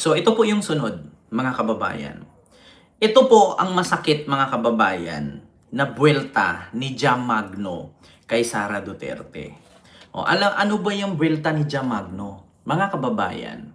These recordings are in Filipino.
So ito po yung sunod, mga kababayan. Ito po ang masakit, mga kababayan, na buwelta ni Jam Magno kay Sara Duterte. Ano ba yung buwelta ni Jam Magno? Mga kababayan,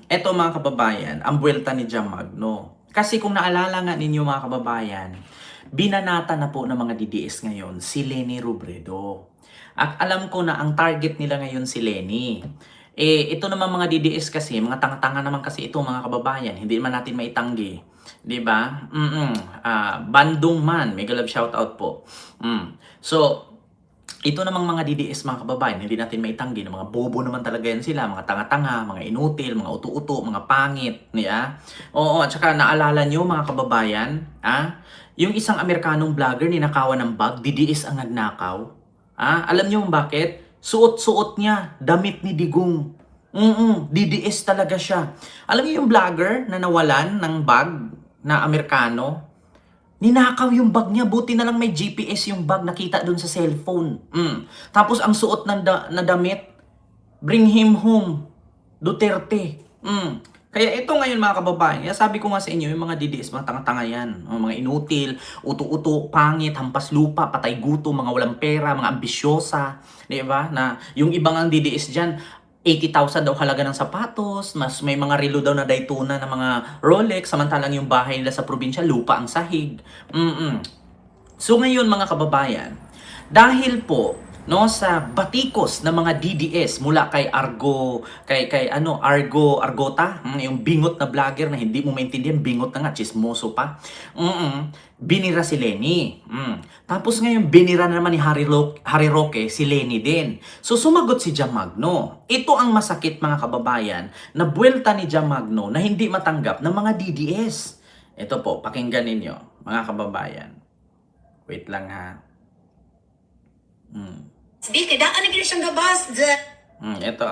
ito mga kababayan, ang buwelta ni Jam Magno. Kasi kung naalala nga ninyo mga kababayan, binanata na po ng mga DDS ngayon si Leni Robredo. At alam ko na ang target nila ngayon si Leni. Ito naman mga DDS kasi, mga tanga-tanga naman kasi ito mga kababayan, hindi naman natin maitanggi. 'Di ba? Bandung man, mega love shoutout po. So, ito namang mga DDS mga kababayan, hindi natin maitanggi na mga bobo naman talaga yan sila, mga tanga-tanga, mga inutil, mga utu-utu, mga pangit, niya. Oo, at saka naalala nyo mga kababayan, yung isang Amerikanong vlogger ninakawan ng bag, DDS ang nagnakaw. Alam nyo bakit? Suot-suot niya, damit ni Digong. DDS talaga siya. Alam niyo yung vlogger na nawalan ng bag na Amerikano? Ninakaw yung bag niya, buti na lang may GPS yung bag, nakita dun sa cellphone. Tapos ang suot na damit, bring him home, Duterte. Kaya ito ngayon mga kababayan, sabi ko nga sa inyo, yung mga DDS, mga tanga-tanga yan, mga inutil, uto-uto, pangit, hampas lupa, patay guto, mga walang pera, mga ambisyosa, di ba? Na yung ibang ang DDS dyan, 80,000 daw halaga ng sapatos, mas may mga relo daw na Daytona na mga Rolex, samantalang yung bahay nila sa probinsya, lupa ang sahig. So ngayon mga kababayan, dahil po no sa batikos ng mga DDS mula kay Argota, yung bingot na vlogger na hindi mo maintindihan, bingot na nga, chismoso pa. Binira si Leni. Tapos ngayon binira na naman ni Harry Roque si Leni din. So sumagot si Jam Magno. Ito ang masakit mga kababayan na buwelta ni Jam Magno na hindi matanggap ng mga DDS. Ito po, pakinggan ninyo mga kababayan. Wait lang ha. Di, kadaan na gina siyang gabas. Ito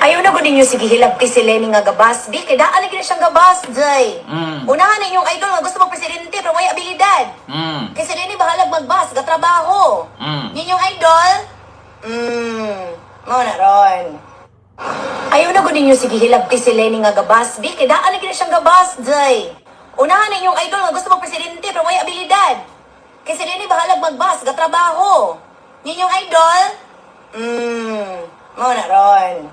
Ayaw na ko ninyo sige hilab kay si Lenny nga gabas. Di, kadaan na gina siyang gabas. Jay. Unahan ninyong idol nga gusto magpresidente pero may abilidad. Kay si Lenny bahalag magbas, gatrabaho. Ninyong idol? Mao na ron. Ayaw na ko ninyo sige hilab kay si Lenny nga gabas. Di, kadaan na gina siyang gabas. Jay. Unahan ninyong idol nga gusto magpresidente pero may abilidad. Kay si Lenny bahalag magbas, gatrabaho. Ninyong idol? Mao na ron.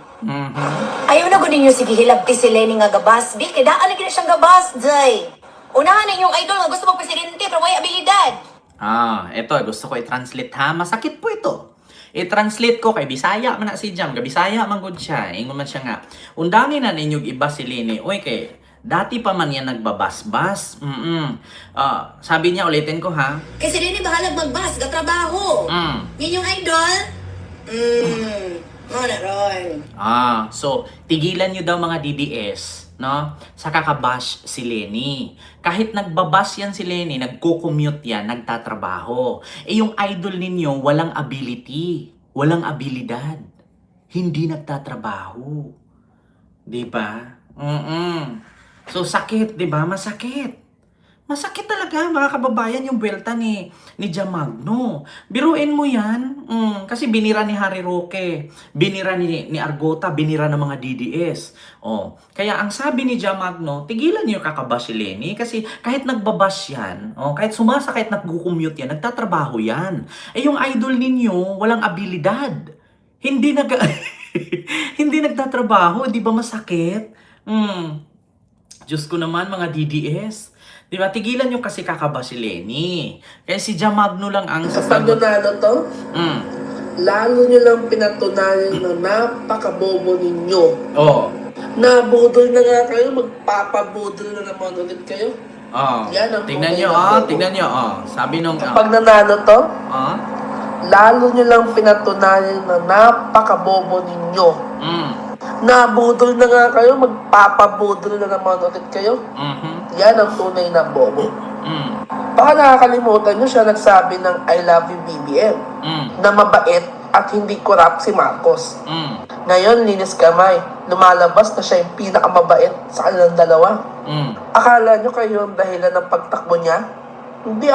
Ayaw na ko ninyo sige hilab kay si Lenny nga gabas. Di, kadaan na gina siyang gabas. Jay. Unahan ninyong idol nga gusto magpresidente pero may abilidad. Ito gusto ko i-translate ha. Masakit po ito. I-translate ko kay Bisaya man na si Jam. Kay Bisaya man gud siya. Ingon man siya nga. Undangin na ninyong iba si Lenny. Oy kay dati pa man yan nagbabas-bas. Sabi niya, ulitin ko ha. Kay si Lenny bahalag magbas, gatrabaho. Ninyong idol? Mao na ron. So tigilan nyo daw mga DDS, no? Sa kakabash si Lenny. Kahit nagbabas yan si Lenny, nagko-commute yan, nagtatrabaho. Yung idol ninyo, walang ability, walang abilidad. Hindi nagtatrabaho. Diba? So sakit, 'di ba? Masakit. Masakit talaga mga kababayan yung buwelta ni Jam Magno. Biruin mo 'yan. Kasi binira ni Harry Roque, binira ni Argota, binira ng mga DDS. Kaya ang sabi ni Jam Magno, tigilan niyo kakabash si Lenny kasi kahit nagbabash 'yan, kahit sumasakit nagko-commute 'yan, nagtatrabaho 'yan. Yung idol ninyo walang abilidad. Hindi hindi nagtatrabaho, 'di ba masakit? Diyos ko naman mga DDS. Di ba? Tigilan nyo kasi kakaba si Lenny. Kaya si Jam Magno lang ang sasagot. Kapag nanalo to, lalo nyo lang pinatunayan na napakabobo ninyo. Nabudol na nga kayo, magpapabudol na naman ulit kayo. Yan ang tignan nyo, tignan nyo. Sabi nung... Kapag nanalo to, lalo nyo lang pinatunayan na napakabobo ninyo. Nabudol na nga kayo, magpapabudol na naman ulit kayo. Yan ang tunay na bobo. Baka nakakalimutan nyo siya nagsabi ng I love you BBM na mabait at hindi corrupt si Marcos. Ngayon, linis kamay. Lumalabas na siya yung pinakamabait sa kanilang dalawa. Akala nyo kayo ang dahilan ng pagtakbo niya? Hindi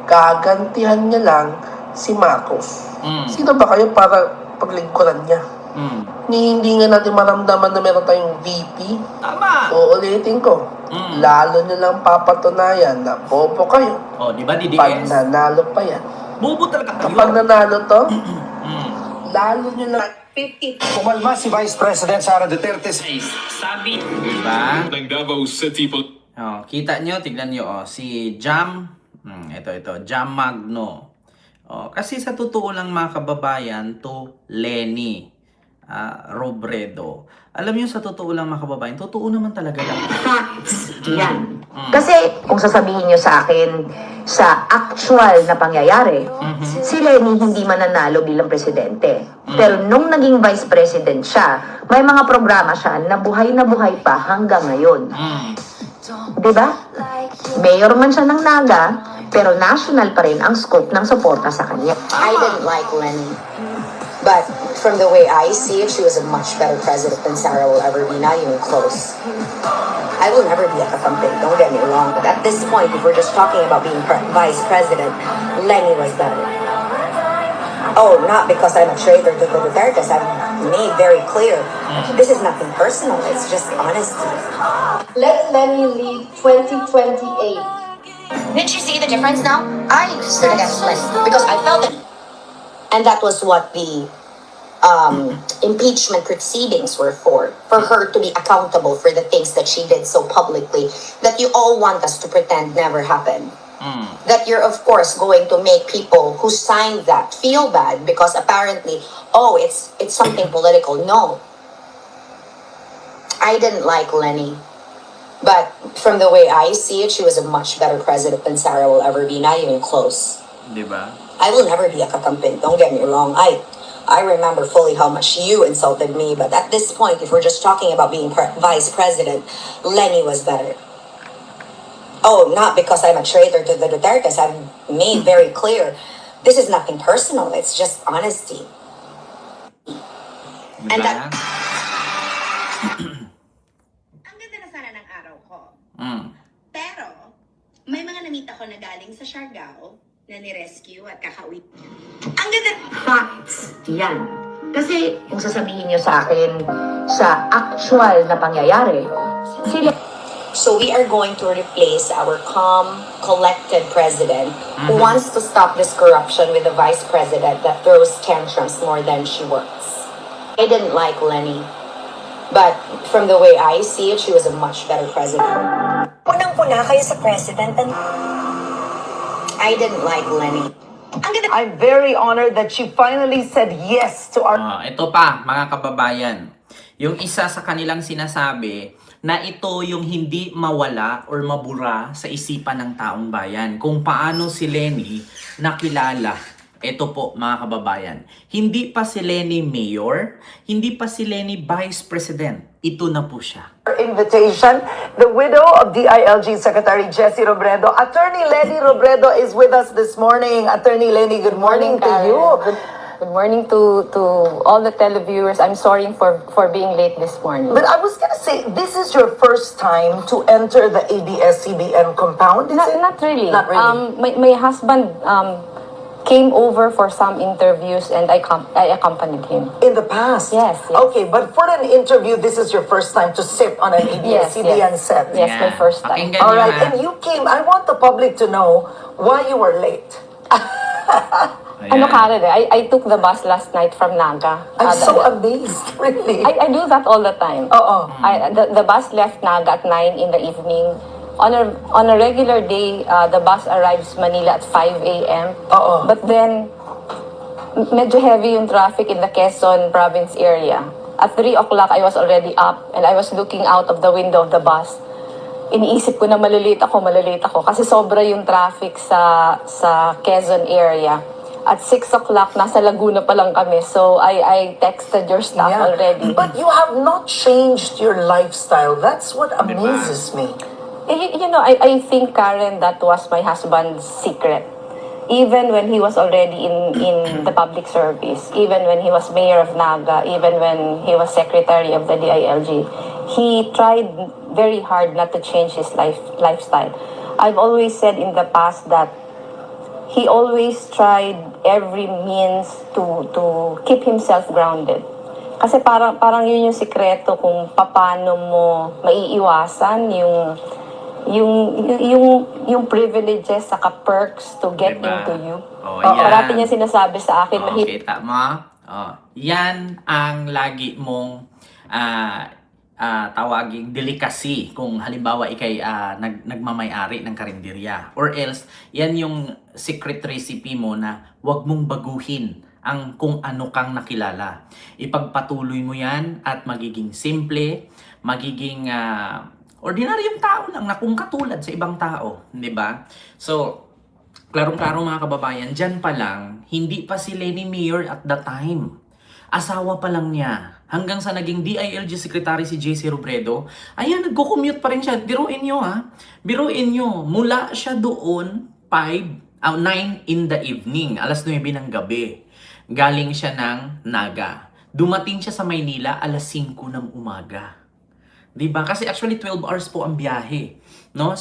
Gagantihan niya lang si Marcos. Sino ba kayo para paglingkuran niya? Hindi nga natin maramdaman na meron tayong VP. Tama. Uulitin ko. Lalo nyo lang papatunayan na bobo kayo. Oh, di ba, Pag DDS? nanalo pa yan. Bobo talaga kayo. Kapag nanalo to, lalo nyo lang 50. Kumalma si Vice President Sara Duterte sa Sabi, di ba? ng Davao City Oh, kita nyo, tignan nyo, si Jam, ito, Jam Magno. Oh, kasi sa totoo lang mga kababayan, to Lenny Robredo. Alam nyo, sa totoo lang mga kababayan, totoo naman talaga lang. Facts. Yan. Kasi kung sasabihin nyo sa akin, sa actual na pangyayari, si Lenny hindi mananalo bilang presidente. Pero nung naging vice president siya, may mga programa siya na buhay pa hanggang ngayon. Diba? Mayor man siya ng Naga, pero national pa rin ang scope ng suporta sa kanya. I didn't like Lenny. But from the way I see it, she was a much better president than Sarah will ever be, not even close. I will never be a Kakamping, don't get me wrong. But at this point, if we're just talking about being vice president, Lenny was better. Oh, not because I'm a traitor to the Dutertes. I've made very clear, this is nothing personal, it's just honesty. Let Lenny lead 2028. Didn't you see the difference now? I stood against Lenny because I felt that. And that was what the impeachment proceedings were for her to be accountable for the things that she did so publicly that you all want us to pretend never happened. That you're, of course, going to make people who signed that feel bad because apparently, oh, it's something political. No. I didn't like Lenny. But from the way I see it, she was a much better president than Sarah will ever be, not even close. Di ba? I will never be a Kakamping, don't get me wrong. I remember fully how much you insulted me, but at this point, if we're just talking about being vice president, Lenny was better. Oh, not because I'm a traitor to the Dutertes. I've made very clear, this is nothing personal, it's just honesty. Di And ba? that- Ang ganda na sana ng araw ko. Mm. Pero, may mga namita ko na galing sa Siargao na ni-rescue at kakauwi. Ang ganda. Facts. Yan. Kasi kung sasabihin nyo sa akin, sa actual na pangyayari, si So we are going to replace our calm, collected president who wants to stop this corruption with a vice president that throws tantrums more than she works. I didn't like Lenny. But from the way I see it, she was a much better president. Punang-puna kayo sa president. I didn't like Lenny. Ang ganda. I'm very honored that she finally said yes to our... Ito pa, mga kababayan. Yung isa sa kanilang sinasabi na ito yung hindi mawala or mabura sa isipan ng taong bayan. Kung paano si Lenny nakilala. Ito po, mga kababayan. Hindi pa si Lenny mayor, hindi pa si Lenny vice president. Ito na po siya. invitation, the widow of DILG Secretary Jessie Robredo. Attorney Lenny Robredo is with us this morning. Attorney Lenny, good morning to you. Good morning to all the televiewers. I'm sorry for being late this morning. But I was gonna say, this is your first time to enter the ABS-CBN compound, is it? Not really. Not really. My husband came over for some interviews and I accompanied him. In the past? Yes, yes. Okay, but for an interview, this is your first time to sit on an ABS-CBN set. Yes, my first time. Pakinggan All nyo, right, ha? and you came, I want the public to know why you were late. Ayan. Ano Karen, I took the bus last night from Naga. I'm Uh, so amazed, really. I do that all the time. Oo. The bus left Naga at 9 in the evening. On a regular day, the bus arrives Manila at 5 a.m. Oo. But then, medyo heavy yung traffic in the Quezon province area. At 3 o'clock, I was already up and I was looking out of the window of the bus. Iniisip ko na malilate ako kasi sobra yung traffic sa Quezon area. At 6 o'clock, nasa Laguna pa lang kami. So, I texted your staff Yeah. already. But you have not changed your lifestyle. That's what amazes me. You know, I think, Karen, that was my husband's secret. Even when he was already in the public service, even when he was mayor of Naga, even when he was secretary of the DILG, he tried very hard not to change his lifestyle. I've always said in the past that he always tried every means to keep himself grounded. Kasi parang yun yung sikreto kung paano mo maiiwasan yung privileges saka perks to get Diba? into you. Oh, Oo, yan. parati niya sinasabi sa akin, Kita mo? Yan ang lagi mong tawaging delicacy kung halimbawa ikay nagmamayari ng karinderya. Or else, yan yung secret recipe mo na wag mong baguhin ang kung ano kang nakilala. Ipagpatuloy mo yan at magiging simple, magiging ordinaryong tao lang na kung katulad sa ibang tao. Di ba? So, klarong-klaro mga kababayan, dyan pa lang, hindi pa si Leni Mayor at the time. Asawa pa lang niya. Hanggang sa naging DILG Secretary si JC Robredo, ayan, nagko-commute pa rin siya. Biruin nyo Biruin nyo. Mula siya doon, 9 in the evening, alas 9 ng gabi. Galing siya ng Naga. Dumating siya sa Maynila, alas 5 ng umaga. Diba? Kasi actually 12 hours po ang biyahe, no?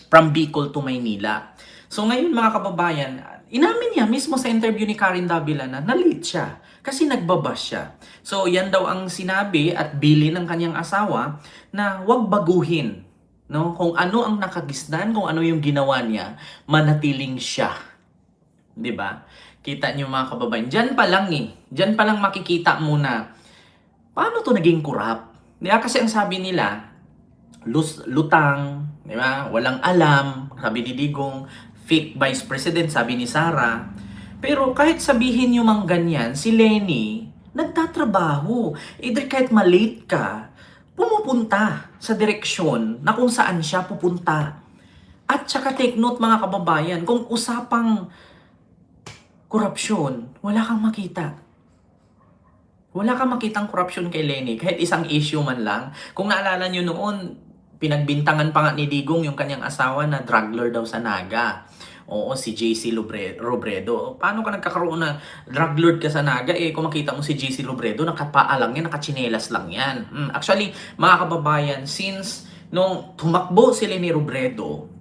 From Bicol to Maynila. So ngayon mga kababayan, inamin niya mismo sa interview ni Karen Davila na late siya kasi nagbabas siya. So yan daw ang sinabi at bilin ng kanyang asawa na wag baguhin, no? Kung ano ang nakagisnan, kung ano yung ginawa niya, manatiling siya. 'Di ba? Kita niyo mga kababayan, diyan pa lang makikita mo na paano to naging corrupt. Diba? Kasi ang sabi nila, lutang, di ba? Walang alam, sabi ni Digong, fake vice president, sabi ni Sara. Pero kahit sabihin nyo mang ganyan, si Leni, nagtatrabaho. Either kahit malate ka, pumupunta sa direksyon na kung saan siya pupunta. At saka take note mga kababayan, kung usapang korupsyon, wala kang makita. Wala kang makitang korupsyon kay Leni, kahit isang issue man lang. Kung naalala nyo noon, pinagbintangan pa nga ni Digong yung kanyang asawa na drug lord daw sa Naga. Oo, si JC Robredo. Paano ka nagkakaroon na drug lord ka sa Naga? Kung makita mo si JC Robredo, nakapaa lang yan, nakachinelas lang yan. Actually, mga kababayan, since nung tumakbo si Leni Robredo,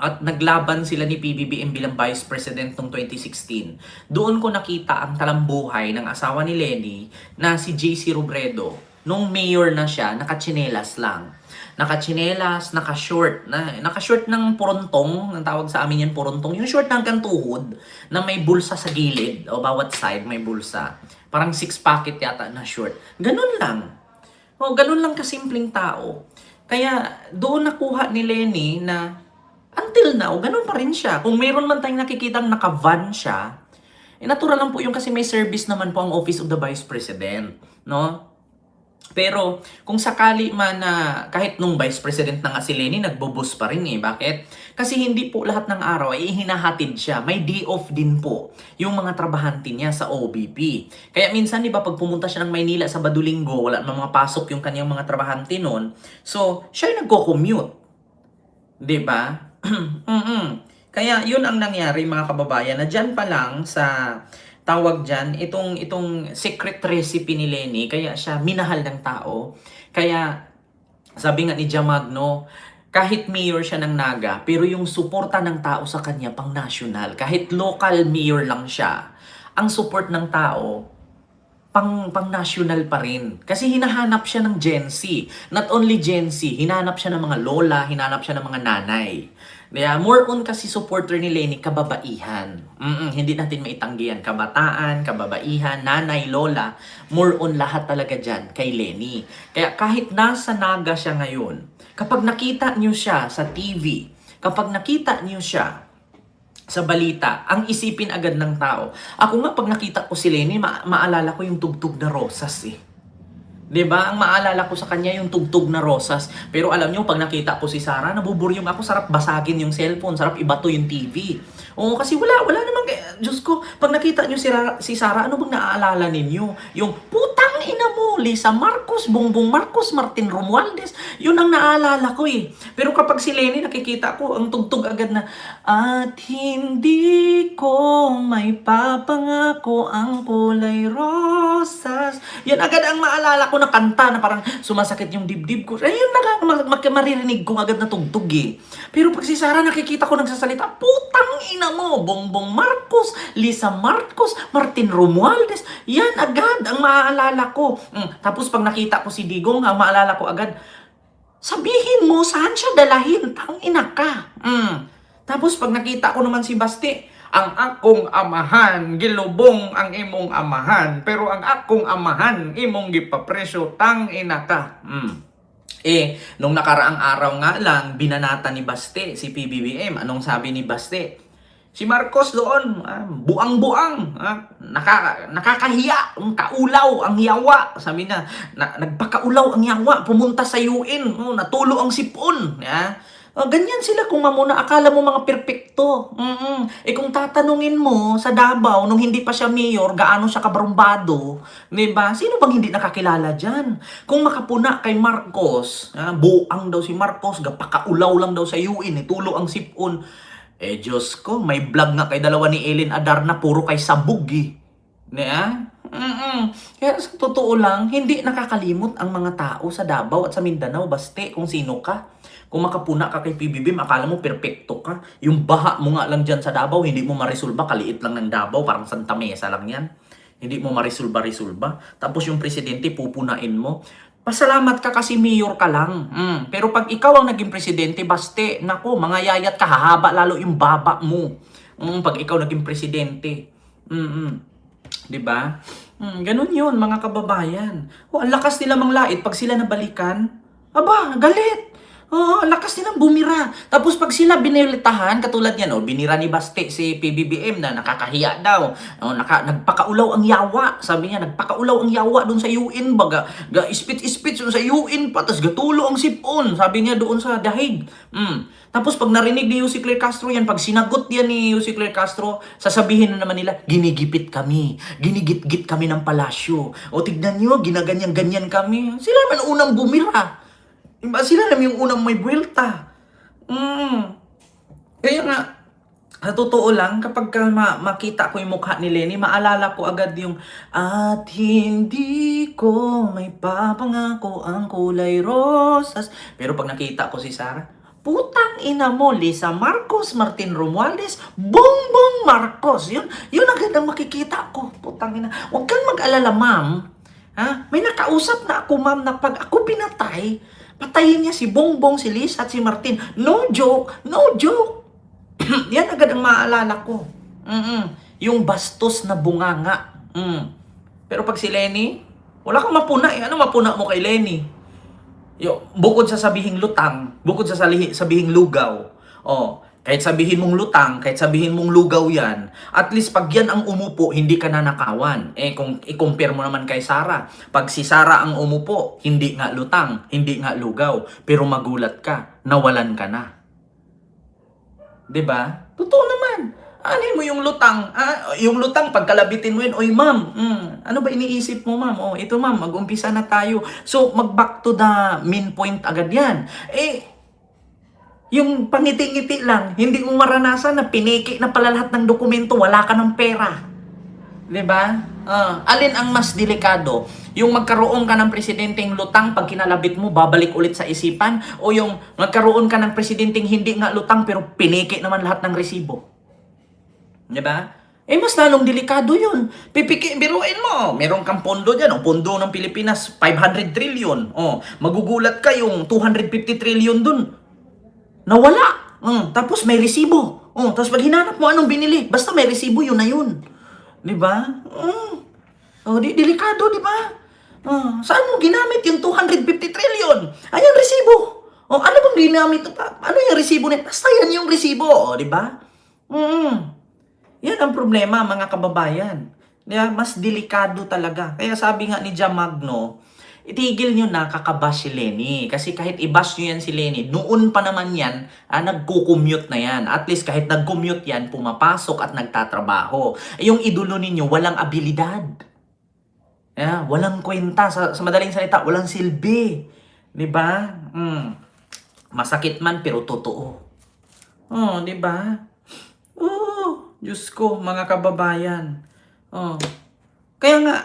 at naglaban sila ni PBBM bilang Vice President noong 2016. Doon ko nakita ang talambuhay ng asawa ni Leni na si JC Robredo. Nung mayor na siya, nakachinelas lang. Nakachinelas, nakashort. Nakashort ng porontong, ang tawag sa amin yan porontong. Yung short hanggang tuhod na may bulsa sa gilid. O bawat side may bulsa. Parang 6 pocket yata na short. Ganun lang. Ganun lang kasimpleng tao. Kaya doon nakuha ni Leni na until now, ganun pa rin siya. Kung mayroon man tayong nakikitang naka-van siya, natural lang po yung kasi may service naman po ang Office of the Vice President, no? Pero kung sakali man na kahit nung Vice President na nga si Leni, nagbobus pa rin Bakit? Kasi hindi po lahat ng araw ay hinahatid siya. May day off din po yung mga trabahante niya sa OBP. Kaya minsan, di ba, pag pumunta siya ng Maynila sa Badulinggo, wala namang mga pasok yung kanyang mga trabahante noon. So, siya yung nagko-commute. Di ba? Kaya yun ang nangyari mga kababayan na dyan pa lang sa tawag dyan, itong secret recipe ni Leni, kaya siya minahal ng tao. Kaya sabi nga ni Jamagno, kahit mayor siya ng Naga, pero yung suporta ng tao sa kanya pang national, kahit local mayor lang siya, ang support ng tao pang national pa rin. Kasi hinahanap siya ng Gen Z. Not only Gen Z, hinahanap siya ng mga lola, hinahanap siya ng mga nanay. More on kasi supporter ni Leni, kababaihan. Hindi natin maitanggi yan. Kabataan, kababaihan, nanay, lola. More on lahat talaga dyan kay Leni. Kaya kahit nasa Naga siya ngayon, kapag nakita niyo siya sa TV, kapag nakita niyo siya sa balita, ang isipin agad ng tao. Ako nga, pag nakita ko si Leni, maalala ko yung tugtog na rosas Diba? Ang maalala ko sa kanya yung tugtog na rosas. Pero alam nyo, pag nakita ko si Sara, nabuburyong ako, sarap basagin yung cellphone, sarap ibato yung TV. Oo, kasi wala namang, Diyos ko, pag nakita nyo si Sara, ano bang naaalala ninyo? Yung putang ina mo, Lisa Marcos, Bongbong Marcos, Martin Romualdez, yun ang naaalala ko Pero kapag si Lenny, nakikita ko, ang tugtog agad na, at hindi ko may papangako ang kulay rosas. Yan agad ang maalala ko na kanta na parang sumasakit yung dibdib ko. Ayun na maririnig kong agad na tugtog eh. Pero pag si Sarah, nakikita ko nagsasalita, putang ina mo, Bongbong Marcos, Lisa Marcos, Martin Romualdez. Yan agad ang maaalala ko. Tapos pag nakita ko si Digong, ang maalala ko agad, sabihin mo, saan siya dalahin? Tangina ka. Tapos pag nakita ko naman si Basti, ang akong amahan, gilubong ang imong amahan, pero ang akong amahan, imong gipapresyo, tangina ka. Nung nakaraang araw nga lang, binanata ni Baste, si PBBM. Anong sabi ni Baste? Si Marcos doon, buang-buang, nakakahiya, kaulaw ang yawa. Sabi niya, nagpakaulaw ang yawa, pumunta sa UN, natulo ang sipon. Ganyan sila kung mamuna, akala mo mga perpekto. Kung tatanungin mo sa Davao, nung hindi pa siya mayor, gaano siya kabrumbado, diba? Sino bang hindi nakakilala dyan? Kung makapuna kay Marcos, buang daw si Marcos, gapakaulaw lang daw sa UN, tulo ang sipon. Diyos ko, may vlog nga kay dalawa ni Ellen Adar na puro kay sabog eh. Kaya sa totoo lang, hindi nakakalimot ang mga tao sa Davao at sa Mindanao, baste kung sino ka. Kung makapuna ka kay PBBM, akala mo perpekto ka. Yung baha mo nga lang dyan sa Davao, hindi mo marisolba, kaliit lang ng Davao, parang Santa Mesa lang yan. Hindi mo marisolba-resolba. Tapos yung presidente, pupunain mo. Pasalamat ka kasi mayor ka lang. Pero pag ikaw ang naging presidente, baste, nako, mga yayat ka, hahaba lalo yung baba mo. Pag ikaw naging presidente. Diba? Ganun yun, mga kababayan. Ang lakas nila manglait pag sila nabalikan. Aba, galit. Lakas nilang bumira. Tapos pag sila binilitahan, katulad yan, binira ni Baste si PBBM na nakakahiya daw. Nagpakaulaw ang yawa. Sabi niya, nagpakaulaw ang yawa doon sa UN. Baga, ispit-ispit sa UN pa. Tapos gatulo ang sipon. Sabi niya doon sa dahig. Tapos pag narinig ni Yussi Claire Castro yan, pag sinagot yan ni Yussi Claire Castro, sasabihin na naman nila, ginigipit kami. Ginigit-git kami ng palasyo. O tignan nyo, ginaganyan-ganyan kami. Sila naman unang bumira. Sila naman yung unang may buwelta. Kaya nga, sa totoo lang, kapag makita ko yung mukha ni Lenny, maalala ko agad yung, at hindi ko may papangako ang kulay rosas. Pero pag nakita ko si Sarah, putang ina mo, Lisa Marcos, Martin Romualdez, Bongbong Marcos. Yun agad ang makikita ko. Putang ina. Huwag kang mag-alala, ma'am. May nakausap na ako, ma'am, na pag ako pinatay, patayin niya si Bongbong, si Lisa at si Martin. No joke, no joke. Yan agad ang maaalala ko. Yung bastos na bunganga. Pero pag si Lenny, wala kang mapuna. Ano mapuna mo kay Lenny? Bukod sa sabihing lutang, bukod sa sabihing lugaw, kahit sabihin mong lutang, kahit sabihin mong lugaw yan, at least pag yan ang umupo, hindi ka nanakawan. Kung i-compare mo naman kay Sarah, pag si Sarah ang umupo, hindi nga lutang, hindi nga lugaw, pero magulat ka, nawalan ka na. 'Di ba? Totoo naman. Ano mo yung lutang? Yung lutang, pagkalabitin mo yun, oy ma'am, ano ba iniisip mo ma'am? Ito ma'am, mag-umpisa na tayo. So, mag-back to the main point agad yan. Yung pangiti-ngiti lang, hindi mo maranasan na piniki na pala lahat ng dokumento, wala ka ng pera. 'Di ba? Alin ang mas delikado? Yung magkaroon ka ng presidenteng lutang, pag kinalabit mo, babalik ulit sa isipan? O yung magkaroon ka ng presidenteng hindi nga lutang, pero piniki naman lahat ng resibo? 'Di ba? Mas lalong delikado yun. Biruin mo, meron kang pondo dyan. Pondo ng Pilipinas, 500 trillion. Magugulat ka yung 250 trillion dun. Nawala. Tapos may resibo. Tapos pag hinanap mo anong binili, basta may resibo, yun na yun. Di ba? Delikado, di ba? Saan mo ginamit yung 250 trillion? Ayan, resibo. Ano bang ginamit? Ano yung resibo niya? Basta yan yung resibo. Di ba? Yan ang problema, mga kababayan. Diba? Mas delikado talaga. Kaya sabi nga ni Jamagno, itigil nyo na kakabash si Lenny. Kasi kahit i-bash nyo yan si Lenny, noon pa naman yan, nagko-commute na yan. At least kahit nag-commute yan, pumapasok at nagtatrabaho. Yung idolo ninyo, walang abilidad. Walang kwenta. Sa madaling salita, walang silbi. Diba? Masakit man pero totoo. Oh, di ba? Oh, Diyos ko, mga kababayan. Oh. Kaya nga,